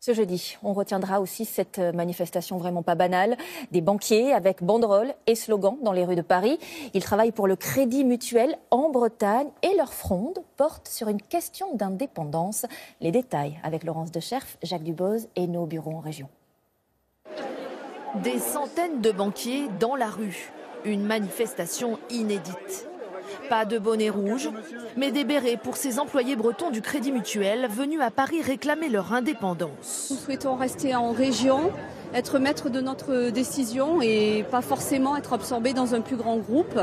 Ce jeudi, on retiendra aussi cette manifestation vraiment pas banale. Des banquiers avec banderoles et slogans dans les rues de Paris. Ils travaillent pour le Crédit Mutuel en Bretagne et leur fronde porte sur une question d'indépendance. Les détails avec Laurence Decherf, Jacques Duboz et nos bureaux en région. Des centaines de banquiers dans la rue. Une manifestation inédite. Pas de bonnet rouge, mais des bérets pour ces employés bretons du Crédit Mutuel venus à Paris réclamer leur indépendance. Nous souhaitons rester en région, être maître de notre décision et pas forcément être absorbé dans un plus grand groupe.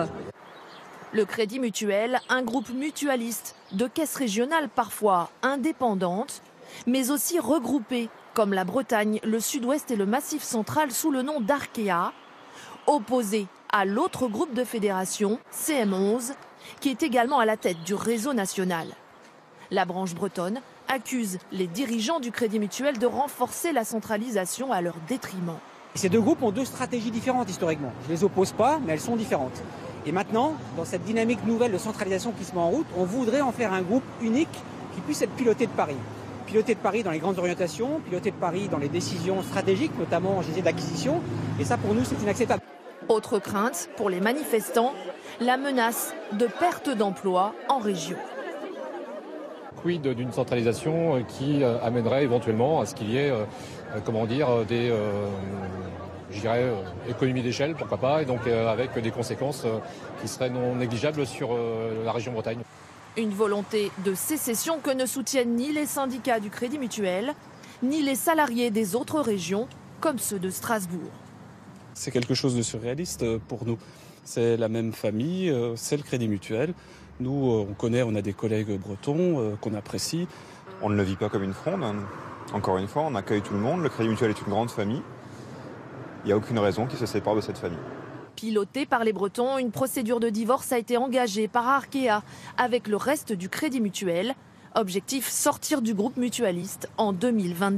Le Crédit Mutuel, un groupe mutualiste de caisses régionales parfois indépendantes, mais aussi regroupées, comme la Bretagne, le Sud-Ouest et le Massif central sous le nom d'Arkea, opposé à l'autre groupe de fédération, CM11, qui est également à la tête du réseau national. La branche bretonne accuse les dirigeants du Crédit Mutuel de renforcer la centralisation à leur détriment. Ces deux groupes ont deux stratégies différentes historiquement. Je ne les oppose pas, mais elles sont différentes. Et maintenant, dans cette dynamique nouvelle de centralisation qui se met en route, on voudrait en faire un groupe unique qui puisse être piloté de Paris. Piloté de Paris dans les grandes orientations, piloté de Paris dans les décisions stratégiques, notamment en gestion d'acquisition. Et ça, pour nous, c'est inacceptable. Autre crainte pour les manifestants, la menace de perte d'emploi en région. Quid d'une centralisation qui amènerait éventuellement à ce qu'il y ait des économies d'échelle, pourquoi pas, et donc avec des conséquences qui seraient non négligeables sur la région Bretagne. Une volonté de sécession que ne soutiennent ni les syndicats du Crédit Mutuel, ni les salariés des autres régions, comme ceux de Strasbourg. C'est quelque chose de surréaliste pour nous. C'est la même famille, c'est le Crédit Mutuel. Nous, on connaît, on a des collègues bretons qu'on apprécie. On ne le vit pas comme une fronde. Encore une fois, on accueille tout le monde. Le Crédit Mutuel est une grande famille. Il n'y a aucune raison qu'ils se séparent de cette famille. Pilotée par les Bretons, une procédure de divorce a été engagée par Arkea avec le reste du Crédit Mutuel. Objectif, sortir du groupe mutualiste en 2022.